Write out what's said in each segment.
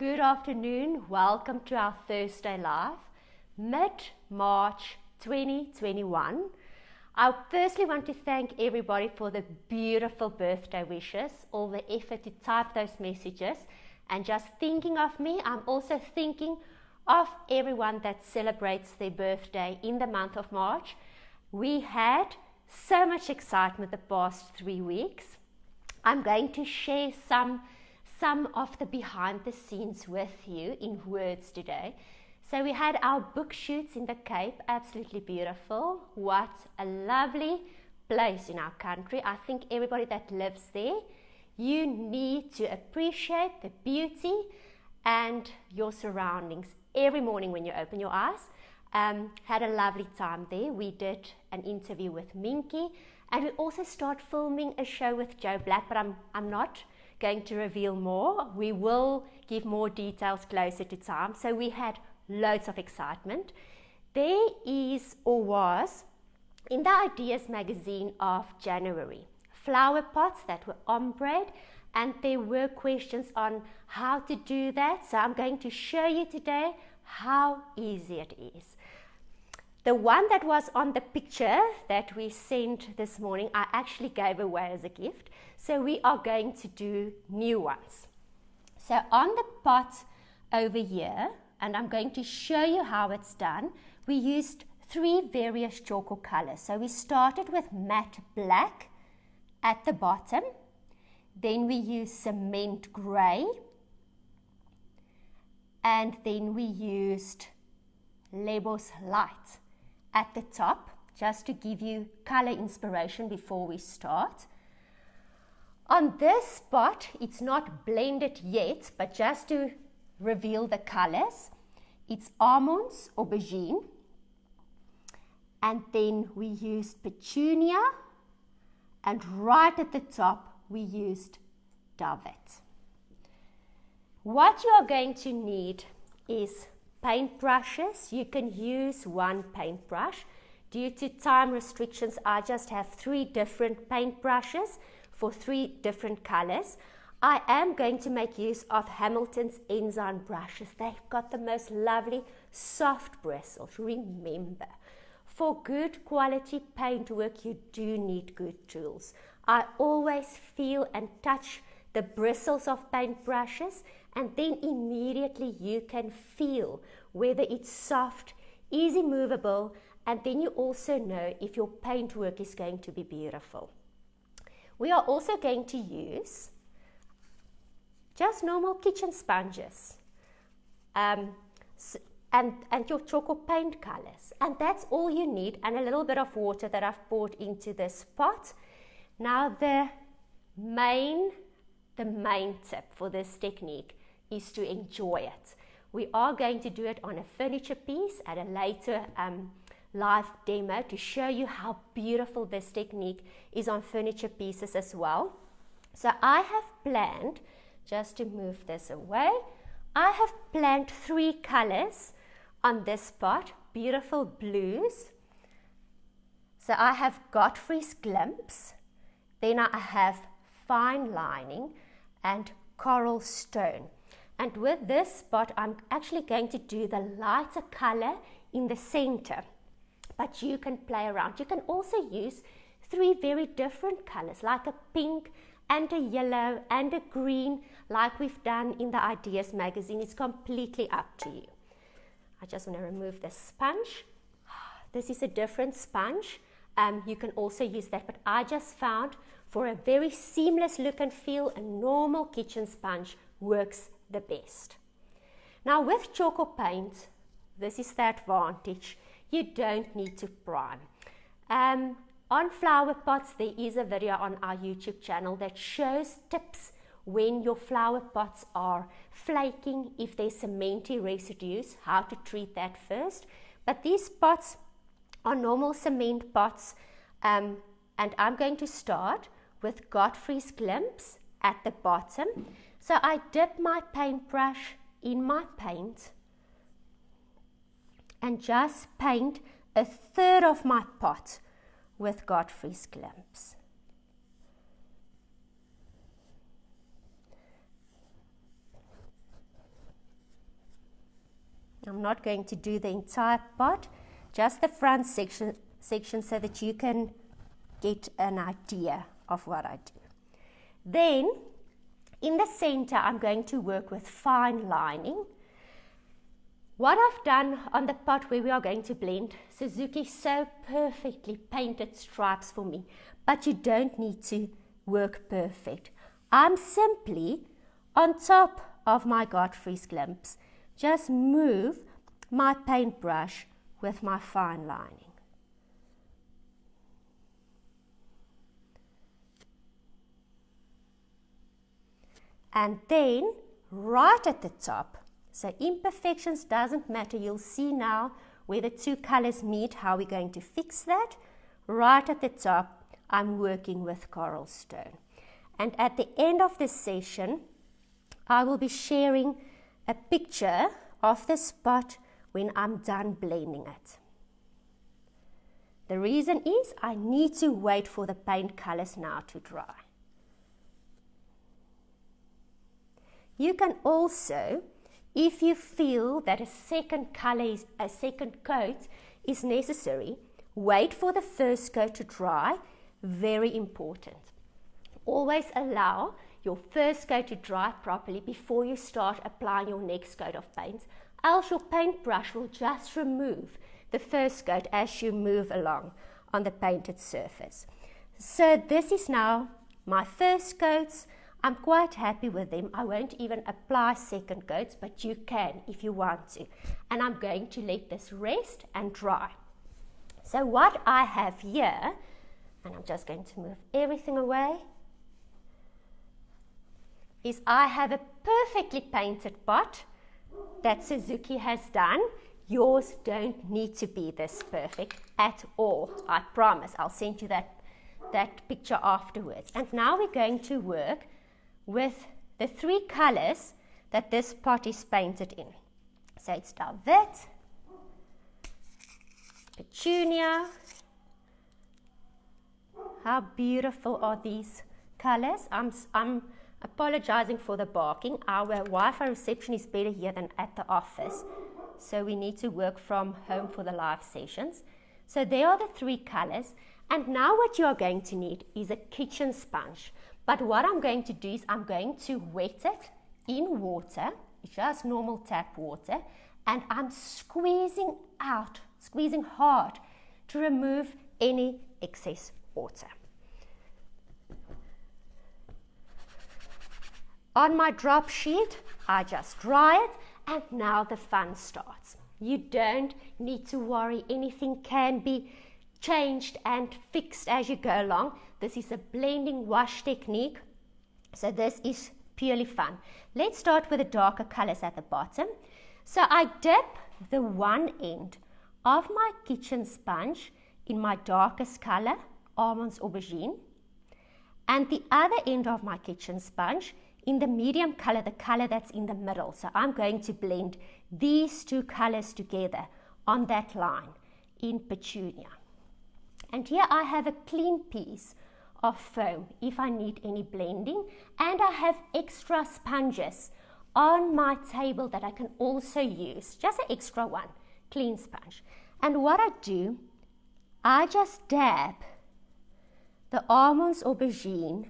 Good afternoon. Welcome to our Thursday Live, mid-March 2021. I firstly want to thank everybody for the beautiful birthday wishes, all the effort to type those messages, and just thinking of me. I'm also thinking of everyone that celebrates their birthday in the month of March. We had so much excitement the past 3 weeks. I'm going to share some of the behind the scenes with you in words today. So we had our book shoots in the Cape, absolutely beautiful. What a lovely place in our country. I think everybody that lives there, you need to appreciate the beauty and your surroundings every morning when you open your eyes. Had a lovely time there. We did an interview with Minky, and we also start filming a show with Joe Black, but I'm not going to reveal more. We will give more details closer to time. So we had loads of excitement. There is or was in the Ideas magazine of January flower pots that were ombré, and there were questions on how to do that. So I'm going to show you today how easy it is. The one that was on the picture that we sent this morning, I actually gave away as a gift. So we are going to do new ones. So on the pot over here, and I'm going to show you how it's done, we used 3 various Tjhoko colors. So we started with matte black at the bottom. Then we used cement gray. And then we used Labels Light at the top, just to give you color inspiration before we start. On this spot, it's not blended yet, but just to reveal the colors, it's almonds, aubergine, and then we used petunia, and right at the top we used velvet. What you are going to need is paintbrushes. You can use one paintbrush. Due to time restrictions, I just have 3 different paintbrushes for 3 different colors. I am going to make use of Hamilton's Enzyme brushes. They've got the most lovely soft bristles. Remember, for good quality paint work, you do need good tools. I always feel and touch the bristles of paintbrushes, and then immediately you can feel whether it's soft, easy movable, and then you also know if your paint work is going to be beautiful. We are also going to use just normal kitchen sponges and your Tjhoko paint colors, and that's all you need, and a little bit of water that I've poured into this pot. Now the main tip for this technique is to enjoy it. We are going to do it on a furniture piece at a later live demo to show you how beautiful this technique is on furniture pieces as well. So I have planned, just to move this away, I have planned 3 colors on this pot, beautiful blues. So I have Godfrey's Glimpse, then I have Fine Lining and Coral Stone. And with this spot, I'm actually going to do the lighter color in the center, but you can play around. You can also use 3 very different colors, like a pink and a yellow and a green, like we've done in the Ideas magazine. It's completely up to you. I just want to remove the sponge. This is a different sponge. You can also use that, but I just found for a very seamless look and feel, a normal kitchen sponge works the best. Now with Tjhoko paint, this is the advantage. You don't need to prime. On flower pots, there is a video on our YouTube channel that shows tips when your flower pots are flaking, if there's cementy residues, how to treat that first. But these pots are normal cement pots, and I'm going to start with Godfrey's Glimpse at the bottom. So I dip my paintbrush in my paint and just paint a third of my pot with Godfrey's Glimpse. I'm not going to do the entire pot, just the front section so that you can get an idea of what I do. Then, in the center, I'm going to work with fine lining. What I've done on the pot where we are going to blend, Suzuki so perfectly painted stripes for me, but you don't need to work perfect. I'm simply on top of my Godfrey's glimpse, just move my paintbrush with my fine lining. And then right at the top, so imperfections doesn't matter, you'll see now where the two colors meet, how we're going to fix that. Right at the top, I'm working with coral stone. And at the end of this session, I will be sharing a picture of the spot when I'm done blending it. The reason is I need to wait for the paint colors now to dry. You can also, if you feel that a second coat is necessary, wait for the first coat to dry. Very important. Always allow your first coat to dry properly before you start applying your next coat of paint, else your paintbrush will just remove the first coat as you move along on the painted surface. So this is now my first coats. I'm quite happy with them. I won't even apply second coats, but you can if you want to. And I'm going to let this rest and dry. So what I have here, and I'm just going to move everything away, is I have a perfectly painted pot that Suzuki has done. Yours don't need to be this perfect at all. I promise. I'll send you that picture afterwards. And now we're going to work with the three colors that this pot is painted in. So it's Velvet, Petunia. How beautiful are these colors? I'm apologizing for the barking. Our Wi-Fi reception is better here than at the office, so we need to work from home for the live sessions. So there are the three colors, and now what you are going to need is a kitchen sponge. But what I'm going to do is I'm going to wet it in water, just normal tap water, and I'm squeezing hard to remove any excess water. On my drop sheet, I just dry it, and now the fun starts. You don't need to worry. Anything can be changed and fixed as you go along. This is a blending wash technique, so this is purely fun. Let's start with the darker colors at the bottom. So I dip the one end of my kitchen sponge in my darkest color, Almonds Aubergine, and the other end of my kitchen sponge in the medium color, the color that's in the middle. So I'm going to blend these two colors together on that line in Petunia. And here I have a clean piece of foam if I need any blending, and I have extra sponges on my table that I can also use, just an extra one, clean sponge. And what I do, I just dab the Almonds Aubergine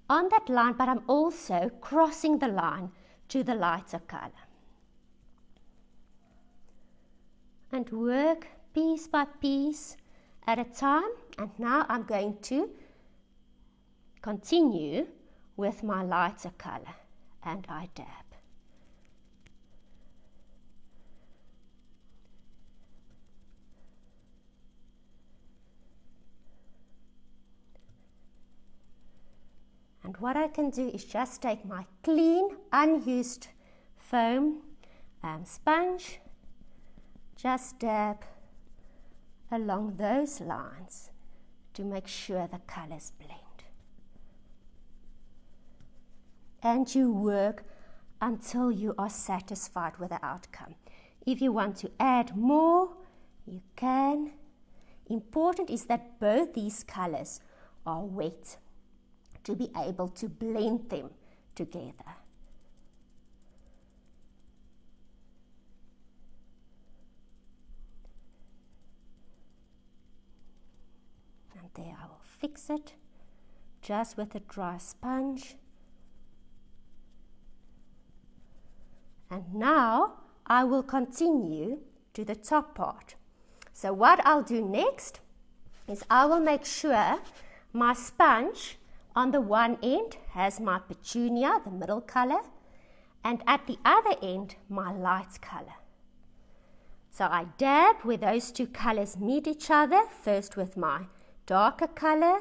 on that line, but I'm also crossing the line to the lighter color. And work piece by piece at a time. And now I'm going to continue with my lighter color, and I dab. And what I can do is just take my clean, unused foam sponge, just dab along those lines to make sure the colors blend. And you work until you are satisfied with the outcome. If you want to add more, you can. Important is that both these colors are wet to be able to blend them together. there. I will fix it just with a dry sponge. And now I will continue to the top part. So what I'll do next is I will make sure my sponge on the one end has my petunia, the middle color, and at the other end, my light color. So I dab where those two colors meet each other, first with my darker color.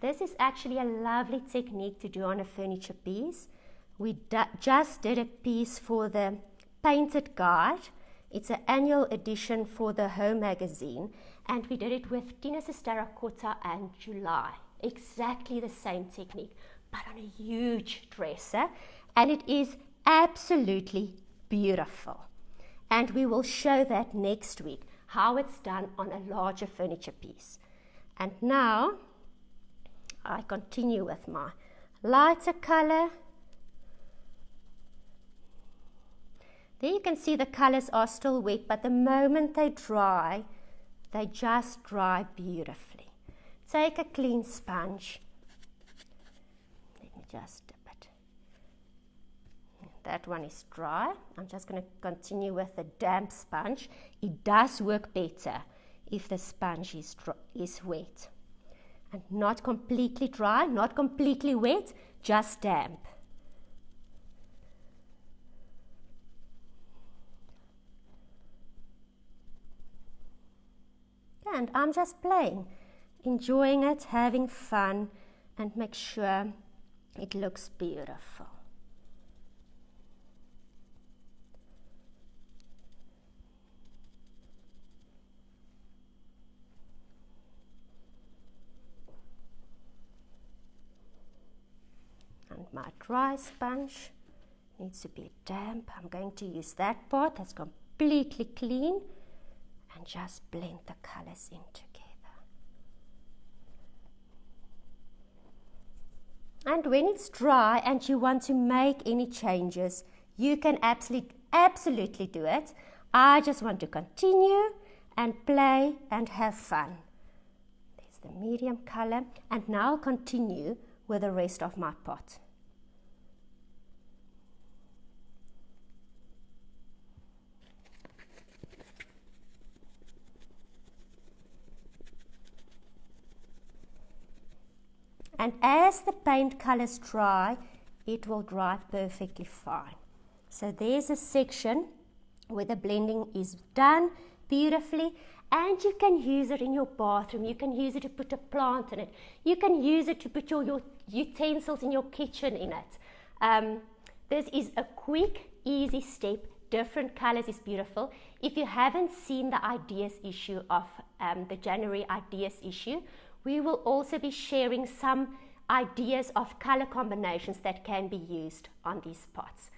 This is actually a lovely technique to do on a furniture piece. We just did a piece for the Painted Guide. It's an annual edition for the Home magazine, and we did it with Tina's terracotta and July. Exactly the same technique, but on a huge dresser, and it is absolutely beautiful. And we will show that next week, how it's done on a larger furniture piece. And now I continue with my lighter color. There you can see the colors are still wet, but the moment they dry, they just dry beautifully. Take a clean sponge. Let me just dip it. That one is dry. I'm just going to continue with the damp sponge. It does work better if the sponge is wet. And not completely dry, not completely wet, just damp. And I'm just playing, enjoying it, having fun, and make sure it looks beautiful. And my dry sponge needs to be damp. I'm going to use that part that's completely clean and just blend the colors in together. And when it's dry and you want to make any changes, you can absolutely do it. I just want to continue and play and have fun. There's the medium color, and now I'll continue with the rest of my pot. And as the paint colors dry, it will dry perfectly fine. So there's a section where the blending is done beautifully, and you can use it in your bathroom. You can use it to put a plant in it. You can use it to put your utensils in your kitchen in it. This is a quick, easy step. Different colors is beautiful. If you haven't seen the ideas issue of the January ideas issue, we will also be sharing some ideas of color combinations that can be used on these pots.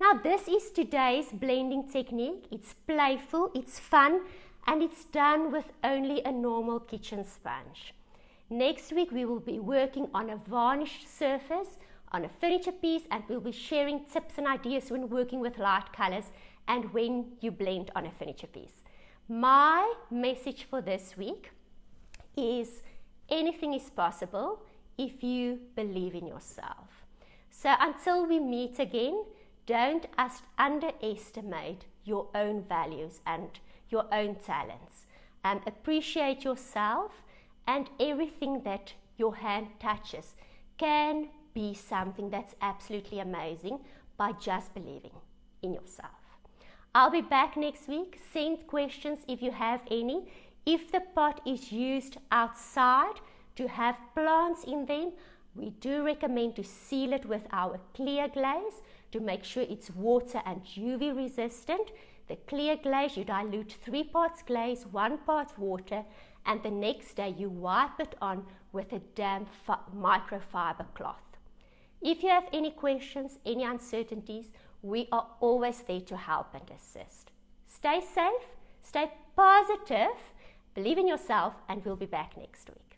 Now this is today's blending technique. It's playful, it's fun, and it's done with only a normal kitchen sponge. Next week we will be working on a varnished surface, on a furniture piece, and we'll be sharing tips and ideas when working with light colors and when you blend on a furniture piece. My message for this week is anything is possible if you believe in yourself. So until we meet again, don't underestimate your own values and your own talents. Appreciate yourself, and everything that your hand touches can be something that's absolutely amazing by just believing in yourself. I'll be back next week. Send questions if you have any. If the pot is used outside to have plants in them, we do recommend to seal it with our clear glaze to make sure it's water and UV resistant. The clear glaze, you dilute 3 parts glaze, 1 part water, and the next day you wipe it on with a damp microfiber cloth. If you have any questions, any uncertainties, we are always there to help and assist. Stay safe, stay positive, believe in yourself, and we'll be back next week.